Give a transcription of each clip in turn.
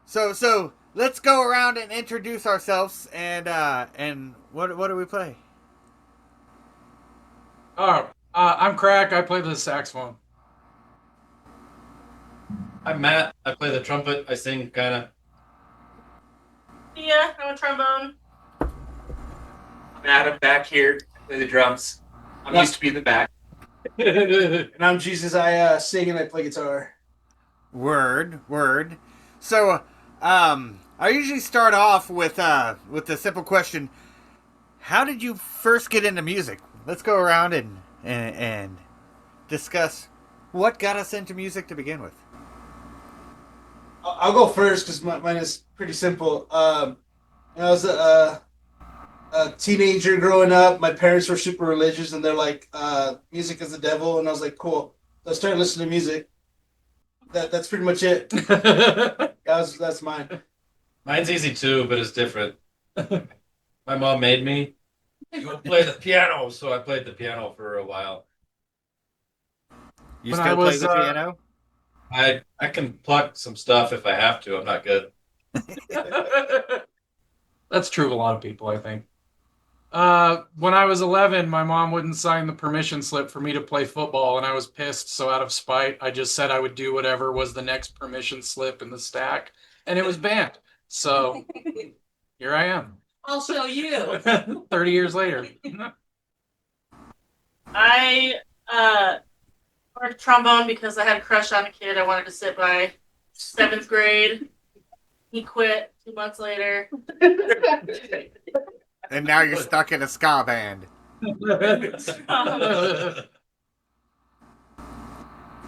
So let's go around and introduce ourselves and what do we play? I'm Crack. I play the saxophone. I'm Matt. I play the trumpet. I sing kind Yeah, I'm a trombone. I'm Adam back here. I play the drums. I'm Yeah. used to being the back. And I'm Jesus. I sing and I play guitar. Word. So I usually start off with the simple question: how did you first get into music? Let's go around and discuss what got us into music to begin with. I'll go first because mine is pretty simple. When I was a teenager growing up, my parents were super religious, and they're like, "Music is the devil," and I was like, "Cool." So I started listening to music. That's pretty much it. of. That's mine. Mine's easy too, but it's different. My mom made me go play the piano, so I played the piano for a while. You When I still play was the piano? I can pluck some stuff if I have to. I'm not good. That's true of a lot of people, I think. When I was 11, my mom wouldn't sign the permission slip for me to play football, and I was pissed. So out of spite, I just said I would do whatever was the next permission slip in the stack, and it was banned. So here I am, I'll show you. 30 years later. I learned trombone because I had a crush on a kid I wanted to sit by. Seventh grade. He quit 2 months later. And now you're stuck in a ska band.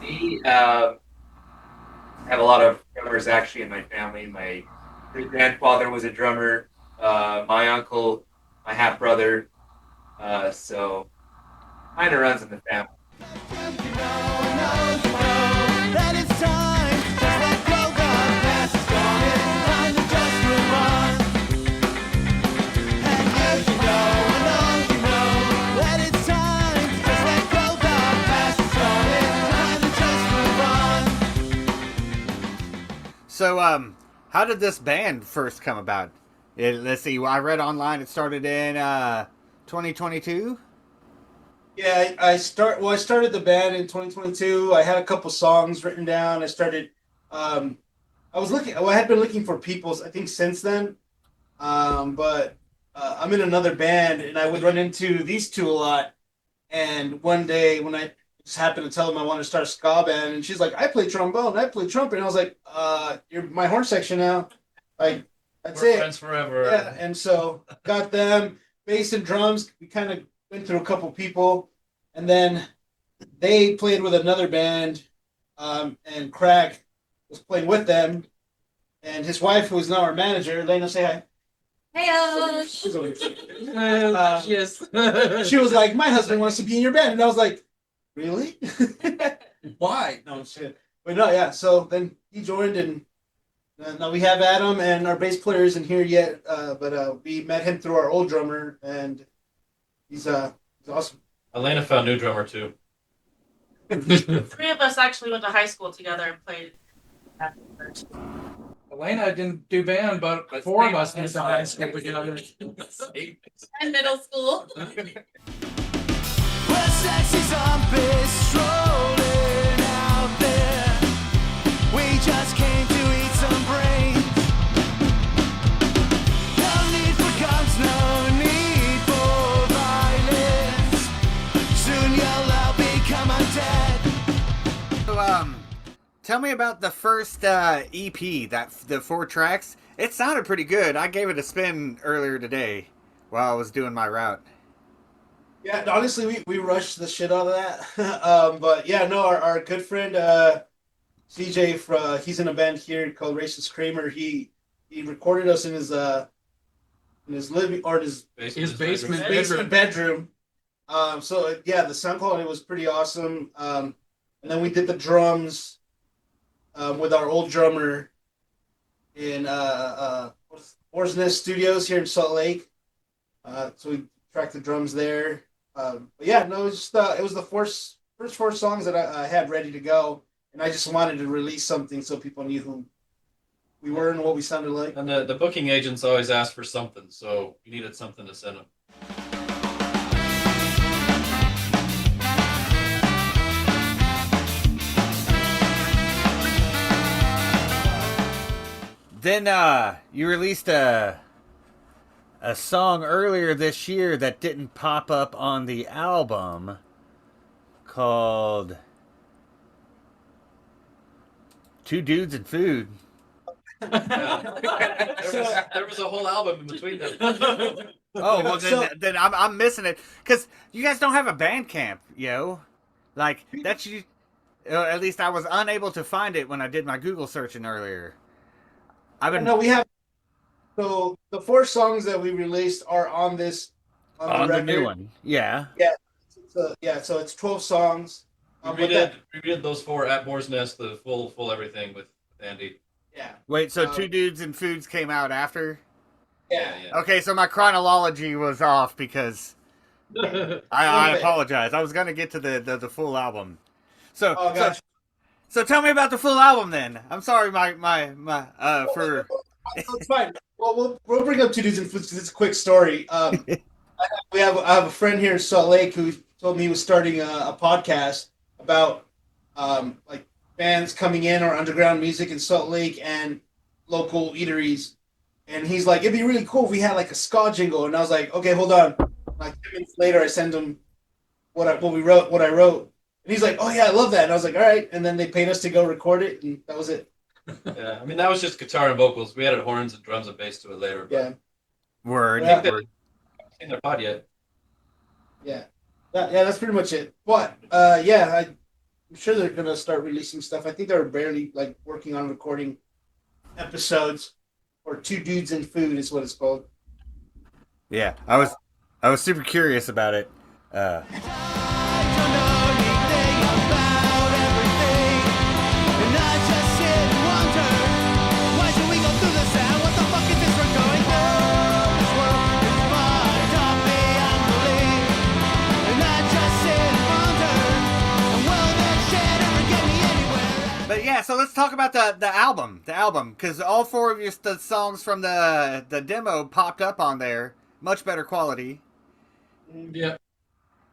Me, have a lot of drummers actually in my family. My great grandfather was a drummer. My uncle, my half brother. So kind of runs in the family. So how did this band first come about? Let's see. I read online it started in 2022. Yeah, I started the band in 2022. I had a couple songs written down. I started. I was looking. Well, I had been looking for people. I think since then. But I'm in another band, and I would run into these two a lot. And one day, when I just happened to tell them I wanted to start a ska band, and she's like, "I play trombone, I play trumpet," and I was like, "You're my horn section now." Like, that's We're it. friends forever. Yeah, and so got them bass and drums. We kind of went through a couple people, and then they played with another band, and Craig was playing with them, and his wife, who is now our manager, Elena, say hi. Hey, She's over here. Yes. She was like, "My husband wants to be in your band," and I was like, "Really? Why?" No shit. But no, yeah. So then he joined, and now we have Adam, and our bass player isn't here yet, but we met him through our old drummer, and he's awesome. Elena found new drummer too. three of us actually went to high school together and played. Elena didn't do band, but four of us went to high school together. And middle school. Well, sexy zombies strolling out there. We just came to eat some brains. No need for guns, no need for violence. Soon you'll all become undead. So tell me about the first EP, that the 4 tracks. It sounded pretty good. I gave it a spin earlier today while I was doing my route. Yeah, honestly, we rushed the shit out of that. But yeah, no, our good friend CJ, he's in a band here called Racist Kramer. He recorded us in his living or His basement basement bedroom. So yeah, the sound quality was pretty awesome. And then we did the drums with our old drummer in Orr's Nest Studios here in Salt Lake. So we tracked the drums there. But yeah, no, it was the first 4 songs that I had ready to go, and I just wanted to release something so people knew we were and what we sounded like. And the booking agents always asked for something, so you needed something to send them. Then you released a song earlier this year that didn't pop up on the album called Two Dudes and Food. There was a whole album in between them. Oh, well, then I'm missing it. Because you guys don't have a Bandcamp, yo. Like, that's you. At least I was unable to find it when I did my Google searching earlier. No, we have. So the 4 songs that we released are on this on the record. new one. Yeah. So it's 12 songs. We redid those 4 at Moore's Nest, the full everything with Andy. Yeah. Wait, so Two Dudes and Foods came out after? Yeah. Okay, so my chronology was off because I apologize. I was gonna get to the full album. So so tell me about the full album then. I'm sorry, my for. It's fine. Well, we'll bring up Two Dudes and Foods because it's a quick story. I have a friend here in Salt Lake who told me he was starting a podcast about like bands coming in or underground music in Salt Lake and local eateries. And he's like, it'd be really cool if we had like a ska jingle. And I was like, okay, hold on. Like 10 minutes later, I send him what I wrote. And he's like, oh yeah, I love that. And I was like, all right. And then they paid us to go record it, and that was it. Yeah, I mean that was just guitar and vocals. We added horns and drums and bass to it later. Yeah. Word. Yeah. I haven't seen their pod yet. Yeah. That's pretty much it. But I'm sure they're gonna start releasing stuff. I think they're barely like working on recording episodes, or Two Dudes and Food is what it's called. Yeah, I was super curious about it. But yeah, so let's talk about the album, because all 4 of your the songs from the demo popped up on there, much better quality. Yeah.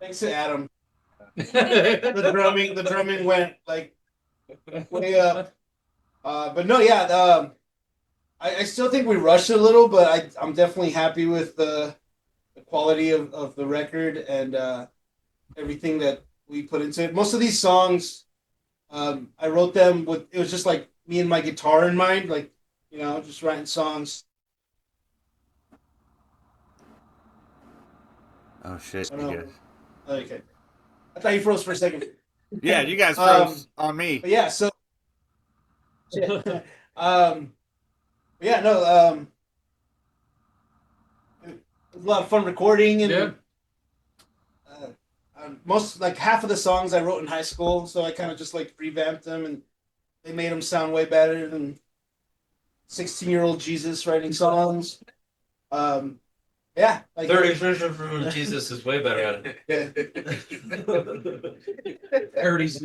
Thanks to Adam. the drumming went like way up. But no, yeah, I still think we rushed it a little, but I'm definitely happy with the quality of the record and everything that we put into it. Most of these songs, I wrote them it was just like me and my guitar in mind, like, just writing songs. Oh shit! I don't You know. guys. Okay. I thought you froze for a second. Yeah, you guys froze on me. But yeah, so it was a lot of fun recording, and most, like, half of the songs I wrote in high school, so I kind of just like revamped them, and they made them sound way better than 16-year-old Jesus writing songs. Yeah, like 30 Jesus is way better at it. Yeah. Parodies.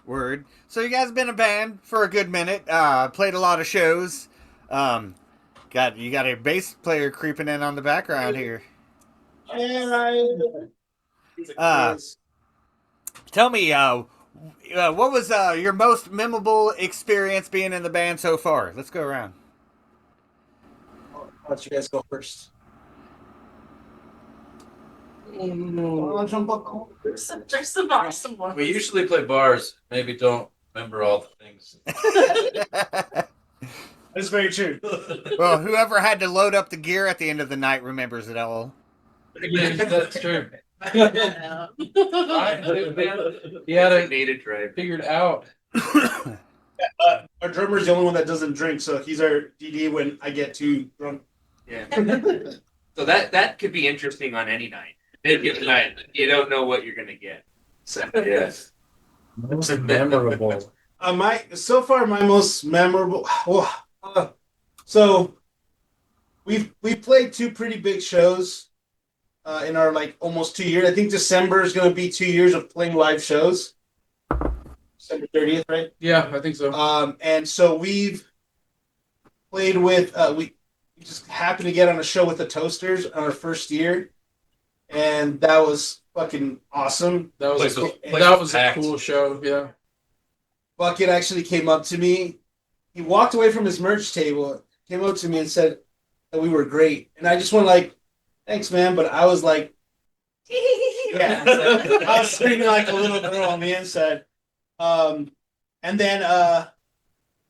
Word. So you guys have been a band for a good minute. Played a lot of shows. You got a bass player creeping in on the background here. Tell me, what was your most memorable experience being in the band so far? Let's go around. I'll let you guys go first. There's some awesome ones. We usually play bars. Maybe don't remember all the things. That's very true. Well, whoever had to load up the gear at the end of the night remembers it all. Yeah, that's true. Yeah. He had it Needed drive. figured out. Our drummer's the only one that doesn't drink, so he's our DD when I get too drunk. Yeah. So that could be interesting on any night. Any given night, you don't know what you're gonna get. So yes. Most memorable. My most memorable. So we played two pretty big shows in our like almost 2 years. I think December is going to be 2 years of playing live shows. December 30th, right? Yeah, I think so. And so we've played with we just happened to get on a show with the Toasters on our first year, and that was fucking awesome. That was Place a was- cool, place that was was a packed. cool show. Yeah. Bucket actually came up to me. He walked away from his merch table, came up to me and said that we were great, and I just went like, "Thanks, man," but I was like, yeah, I was screaming like a little girl on the inside. And then,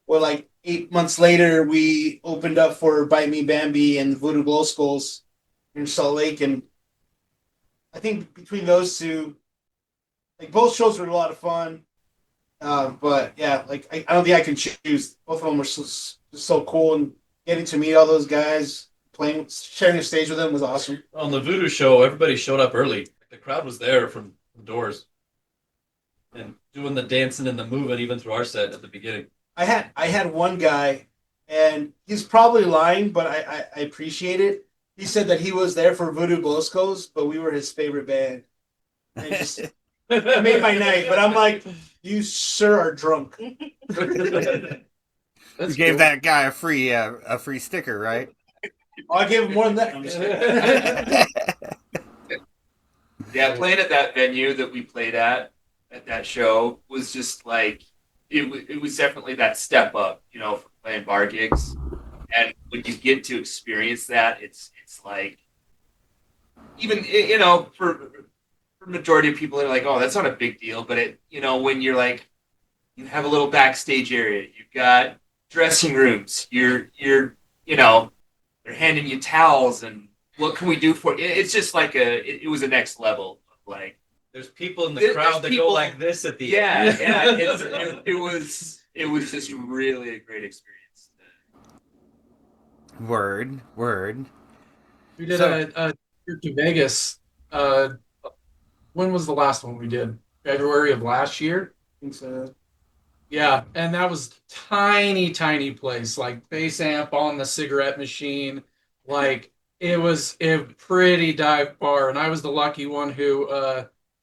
well, like 8 months later, we opened up for Bite Me Bambi and Voodoo Glow Skulls in Salt Lake, and I think between those two, like both shows were a lot of fun. But yeah, like I don't think I can choose. Both of them were so cool, and getting to meet all those guys, playing, sharing a stage with them was awesome. On the Voodoo show, everybody showed up early. The crowd was there from the doors and doing the dancing and the moving even through our set at the beginning. I had one guy, and he's probably lying, but I appreciate it. He said that he was there for Voodoo Glow Skulls, but we were his favorite band. And it just it made my night. But I'm like, you sir are drunk. You That's gave cool. that guy a free sticker, right? I gave him more than that. I'm just kidding. Yeah, playing at that venue that we played at that show was just like it was definitely that step up, you know, from playing bar gigs. And when you get to experience that, it's like even you know for majority of people they're like, oh, that's not a big deal, but it you know when you're like you have a little backstage area, you've got dressing rooms, you're you know they're handing you towels and what can we do for you? It's just like it was a next level of like. There's people in the There's crowd that people- go like this at the Yeah, end. yeah. It was just really a great experience. Word. We did So- a trip to Vegas. When was the last one we did? February of last year. I think so. Yeah, and that was tiny place, like bass amp on the cigarette machine. Like it was a pretty dive bar, and I was the lucky one who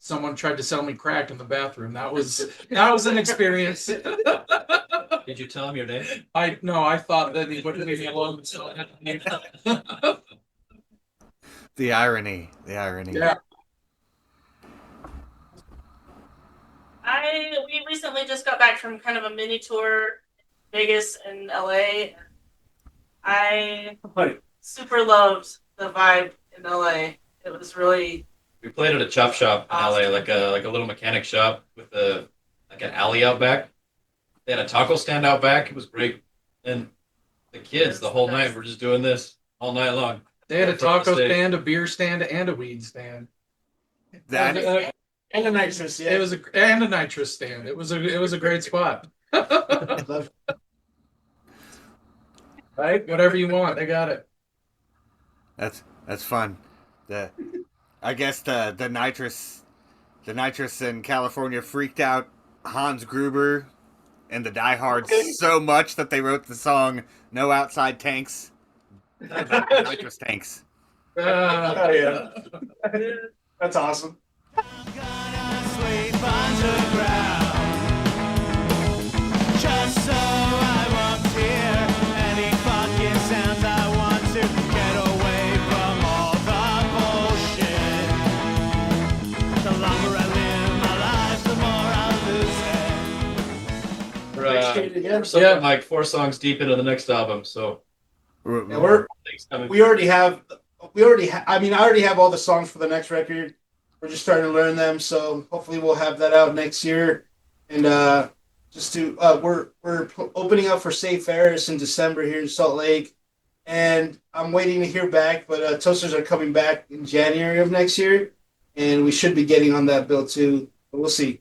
someone tried to sell me crack in the bathroom. That was an experience. Did you tell him your name? I thought that he wouldn't leave me alone, so I had to leave. The irony. Yeah. We recently just got back from kind of a mini tour in Vegas and LA. I super loved the vibe in LA. It was really We played at a chop shop in Awesome. LA, like a little mechanic shop with like an alley out back. They had a taco stand out back. It was great. And the kids the whole night were just doing this all night long. They had a From the taco stage. stand, a beer stand, and a weed stand. That And the nitrous, yeah. It was and a nitrous stand. It was a great spot. Love- Right? Whatever you want, they got it. that's fun. I guess the nitrous in California freaked out Hans Gruber and the diehards so much that they wrote the song "No Outside Tanks." Nitrous tanks. Oh yeah, that's awesome. Gonna sleep underground, just so I won't hear any fucking sounds. I want to get away from all the bullshit. The longer I live my life, the more I lose it. We're something like 4 songs deep into the next album, so Yeah, things coming. I already have all the songs for the next record. We're just starting to learn them, so hopefully we'll have that out next year. And we're opening up for Safe Ferris in December here in Salt Lake, and I'm waiting to hear back. But Toasters are coming back in January of next year, and we should be getting on that bill too. But we'll see.